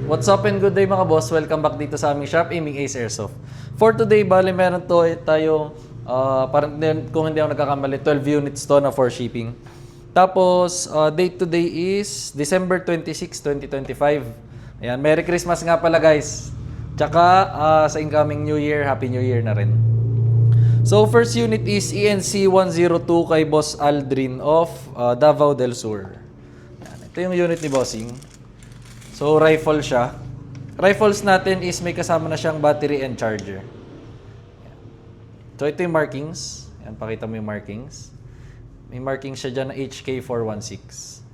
What's up and good day mga boss? Welcome back dito sa aming shop, Aiming Ace Airsoft. For today, bali meron tayong, kung hindi ako nagkakamali, 12 units to na for shipping. Tapos, date today is December 26, 2025. Ayan, Merry Christmas nga pala guys. Tsaka sa incoming New Year, Happy New Year na rin. So, first unit is ENC 102 kay Boss Aldrin of Davao del Sur. Ayan, ito yung unit ni Bossing. So, rifle siya. Rifles natin is may kasama na siyang battery and charger. Ayan. So, ito yung markings. Ayan, pakita mo yung markings. May markings siya dyan na HK416.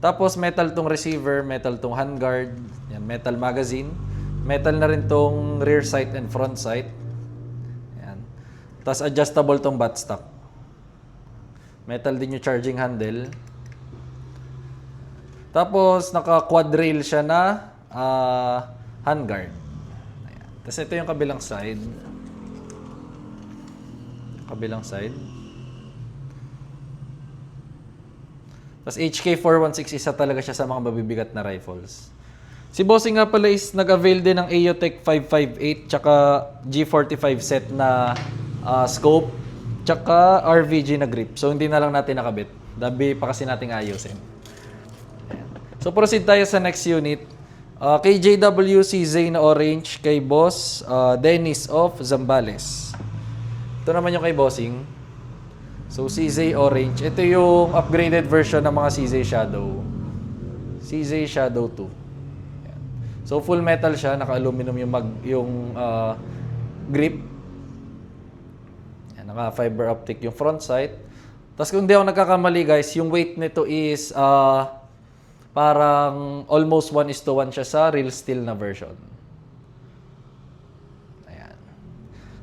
Tapos, metal tong receiver, metal tong handguard, ayan, metal magazine. Metal na rin tong rear sight and front sight. Ayan. Tapos, adjustable tong buttstock. Metal din yung charging handle. Tapos, naka-quad rail siya na handguard. Ayan. Tapos, ito yung kabilang side. Kabilang side. Tapos, HK416, isa talaga siya sa mga mabibigat na rifles. Si Bossing nga pala is nag-avail din ng AOTech 558 tsaka G45 set na scope tsaka RVG na grip. So, hindi na lang natin nakabit. Dabi pa kasi nating ayusin. So, proceed tayo sa next unit. Kay JWC Zane Orange, kay Boss Dennis of Zambales. Ito naman yung kay Bossing. So, CZ Orange. Ito yung upgraded version ng mga CZ Shadow. CZ Shadow 2. Ayan. So, full metal siya. Naka-aluminum yung grip. Ayan, naka-fiber optic yung front sight. Tapos, kung di ako nagkakamali guys, yung weight nito is parang almost 1:1 siya sa real steel na version. Ayan.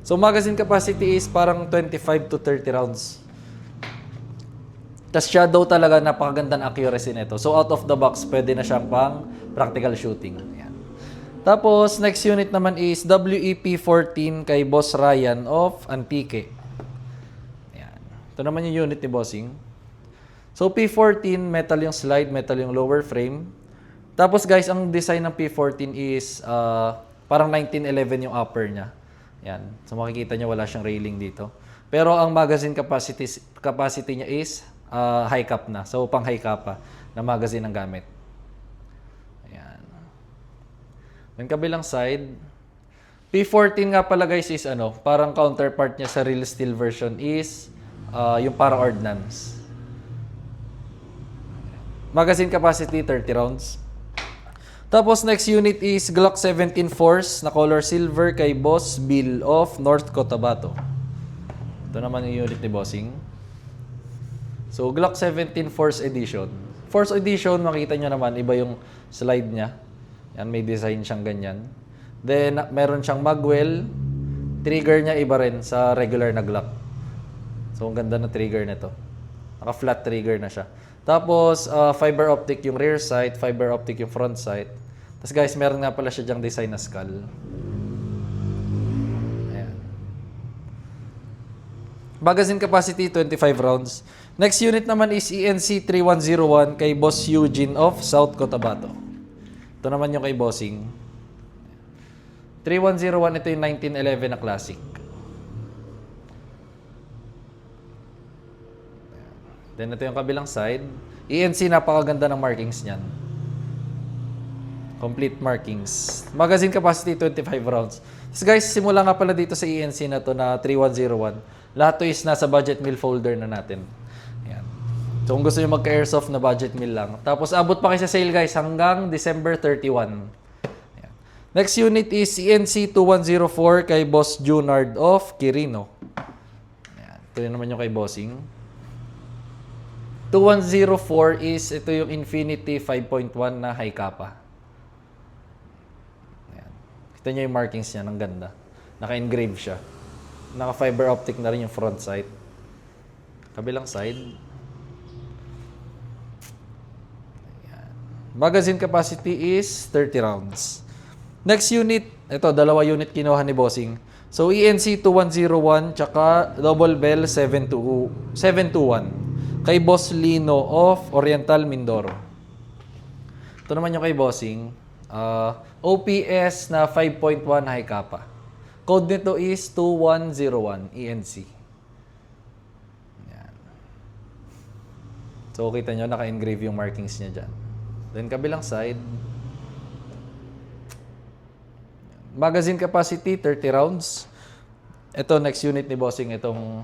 So, magazine capacity is parang 25 to 30 rounds. Tapos shadow talaga, napakaganda ng accuracy nito. So, out of the box, pwede na siyang pang practical shooting. Ayan. Tapos, next unit naman is WEP14 kay Boss Ryan of Antique. Ayan. Ito naman yung unit ni Bossing. So, P14, metal yung slide, metal yung lower frame. Tapos guys, ang design ng P14 is parang 1911 yung upper niya. Yan. So, makikita nyo wala siyang railing dito. Pero ang magazine capacity niya is high cap na. So, pang high cap pa na magazine ang gamit. Ayan. Yung kabilang side, P14 nga pala guys is parang counterpart niya sa real steel version is yung para ordnance. Magazine capacity, 30 rounds. Tapos, next unit is Glock 17 Force na color silver kay Boss Bill of North Cotabato. Ito naman yung unit ni Bossing. So, Glock 17 Force Edition. Force Edition, makita nyo naman, iba yung slide niya. Yan, may design siyang ganyan. Then, meron siyang magwell. Trigger niya iba rin sa regular na Glock. So, ang ganda ng trigger nito. Naka-flat trigger na siya. Tapos, fiber optic yung rear sight, fiber optic yung front sight. Tapos guys, meron nga pala siya dyang design na skull. Ayan. Magazine capacity, 25 rounds. Next unit naman is ENC 3101 kay Boss Eugene of South Cotabato. Ito naman yung kay Bossing. 3101, ito yung 1911 na classic. Then, ito yung kabilang side. ENC, napakaganda ng markings niyan. Complete markings. Magazine capacity, 25 rounds. So guys, simula nga pala dito sa ENC na to na 3101. Lahat to is nasa budget meal folder na natin. Ayan. So, kung gusto nyo magka-airsoft na budget meal lang. Tapos, abot pa kayo sa sale guys hanggang December 31. Ayan. Next unit is ENC 2104 kay Boss Junard of Quirino. Ayan. Ito yun naman yung kay Bossing. 2104 is, ito yung Infinity 5.1 na high kappa. Ayan. Kita nyo yung markings niya, ang ganda. Naka-engrave siya. Naka-fiber optic na rin yung front sight. Kabilang side. Ayan. Magazine capacity is 30 rounds. Next unit, ito, dalawa unit kinuha ni Bossing. So, ENC 2101 tsaka Double Bell 721. Kay Boss Lino of Oriental Mindoro. Ito naman yung kay Bossing. OPS na 5.1 high kappa. Code nito is 2101 ENC. Yan. So, kita nyo, naka-engrave yung markings niya dyan. Then, kabilang side. Magazine capacity, 30 rounds. Ito, next unit ni Bossing, itong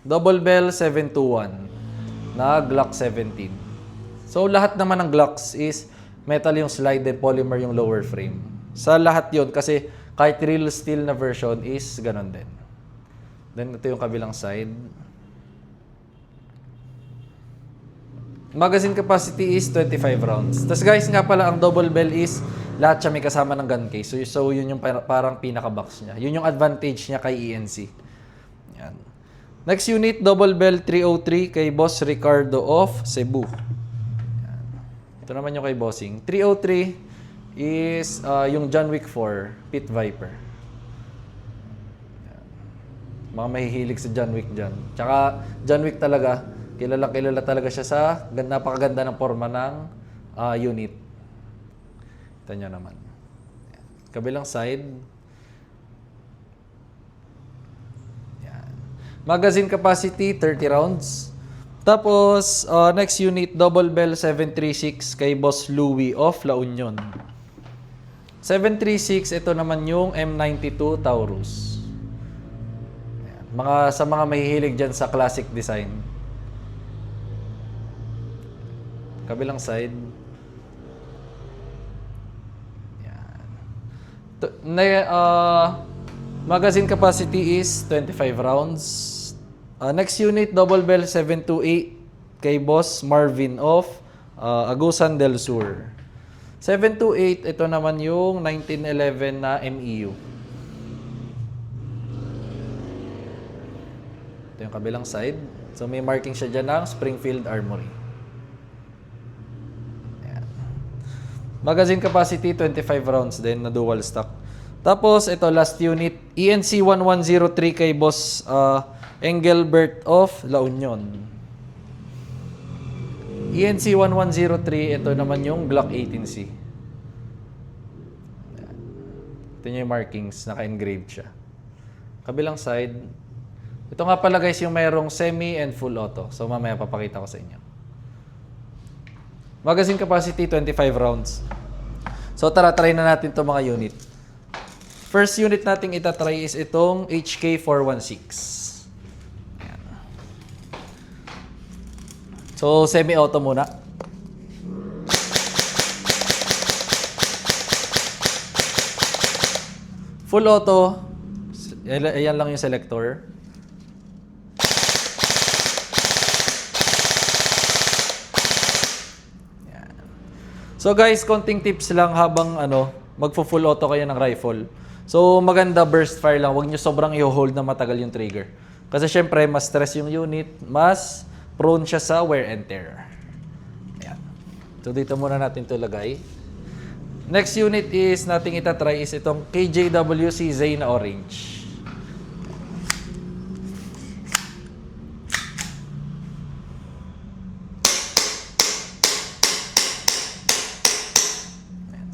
Double Bell 721 na Glock 17. So, lahat naman ng Glocks is metal yung slide and polymer yung lower frame. Sa lahat yon kasi kahit real steel na version is ganon din. Then, ito yung kabilang side. Magazine capacity is 25 rounds. Tapos guys, nga pala, ang double bell is lahat siya may kasama ng gun case. So yun yung parang pinaka-box niya. Yun yung advantage niya kay ENC. Yan. Next unit, double bell 303 kay Boss Ricardo of Cebu. Yan. Ito naman yung kay Bossing. 303 is yung John Wick 4 Pit Viper. Yan. Mga mahihilig sa John Wick dyan. Tsaka John Wick talaga, kilala talaga siya sa napakaganda ng forma ng unit. Ito nyo naman. Kabilang side. Yan. Magazine capacity, 30 rounds. Tapos, next unit, double bell 736 kay Boss Louie of La Union. 736, ito naman yung M92 Taurus. Yan. Sa mga mahihilig dyan sa classic design. Kabilang side. Magazine capacity is 25 rounds. Next unit, double bell 728 kay Boss Marvin of Agusan del Sur. 728, ito naman yung 1911 na MEU. Ito yung kabilang side. So may marking siya dyan ng Springfield Armory. Magazine capacity, 25 rounds din na dual stock. Tapos, ito, last unit, ENC 1103 kay Boss Engelbert of La Union. ENC 1103, ito naman yung Glock 18C. Ito yung markings, naka-engraved siya. Kabilang side. Ito nga pala guys, yung mayroong semi and full auto. So, mamaya papakita ko sa inyo. Magazine capacity, 25 rounds. So, tara, try na natin itong mga unit. First unit nating itatry is itong HK416. Ayan. So, semi-auto muna. Full auto, ayan lang yung selector. So guys, konting tips lang habang magfo-full auto kayo ng rifle. So maganda burst fire lang, huwag nyo sobrang i-hold na matagal yung trigger. Kasi syempre, mas stress yung unit, mas prone siya sa wear and tear. Ayan. So dito muna natin ito lagay. Next unit is nating itatry is itong KJWC Zay na orange.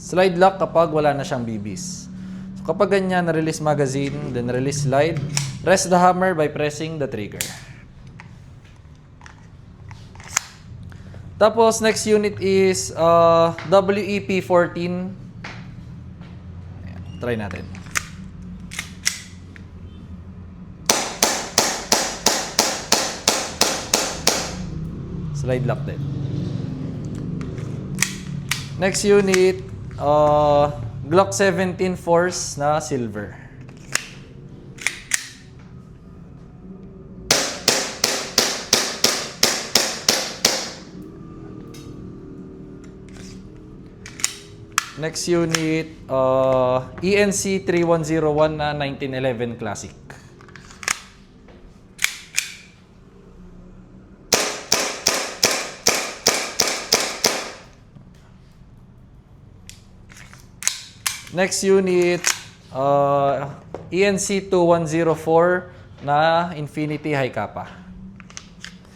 Slide lock kapag wala na siyang BBs. So kapag ganyan, na-release magazine, then release slide, rest the hammer by pressing the trigger. Tapos, next unit is WEP14. Ayan, try natin. Slide lock din. Next unit, Glock 17 Force na silver. Next unit, ENC 3101 na 1911 Classic. Next unit, ENC 2104 na Infinity High Kappa.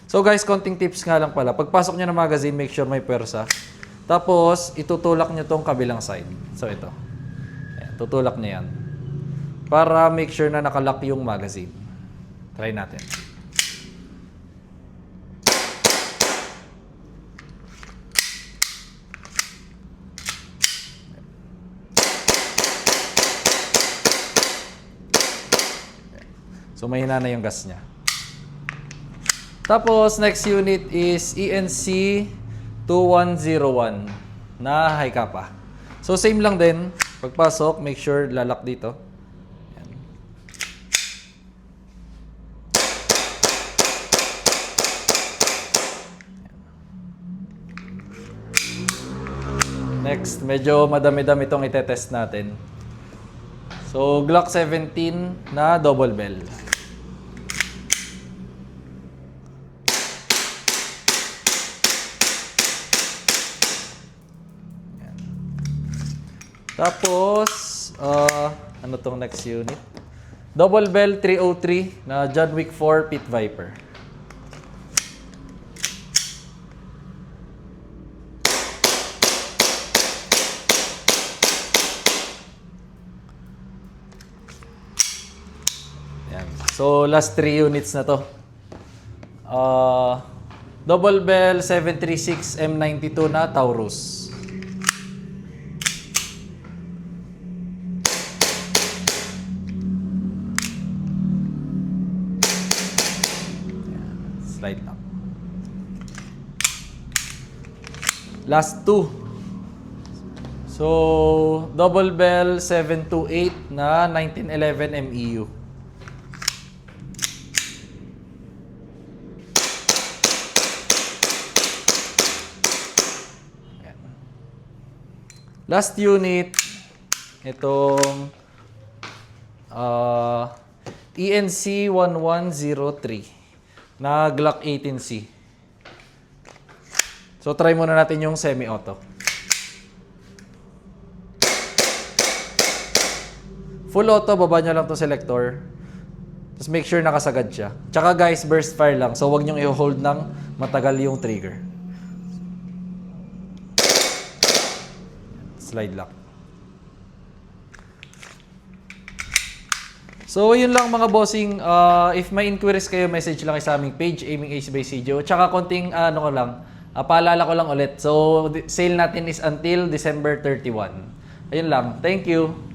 So guys, konting tips nga lang pala. Pagpasok nyo ng magazine, make sure may pwersa. Tapos, itutulak nyo tong kabilang side. So, ito. Ayan, tutulak nyo yan. Para make sure na nakalock yung magazine. Try natin. So, mahina na yung gas niya. Tapos, next unit is ENC 2101 na high kappa. So, same lang din. Pagpasok, make sure lalak dito. Ayan. Next, medyo madami-dami itong itetest natin. So, Glock 17 na double bell. Tapos, ano tong next unit? Double bell 303 na John Wick 4 Pit Viper. Yan. So, last 3 units na to. Double bell 736 M92 na Taurus. Slide lang. Last 2. So, double bell 728 na 1911 MEU. Ayan. Last unit, itong ENC 1103. Na Glock 18C. So, try muna natin yung semi-auto. Full auto, baba nyo lang to selector. Tapos make sure nakasagad siya. Tsaka guys, burst fire lang. So, huwag nyong i-hold ng matagal yung trigger. Slide lock. So, yun lang mga bossing. If may inquiries kayo, message lang kayo sa aming page, Aiming Ace by CJO. Tsaka konting, paalala ko lang ulit. So, sale natin is until December 31. Ayun lang. Thank you.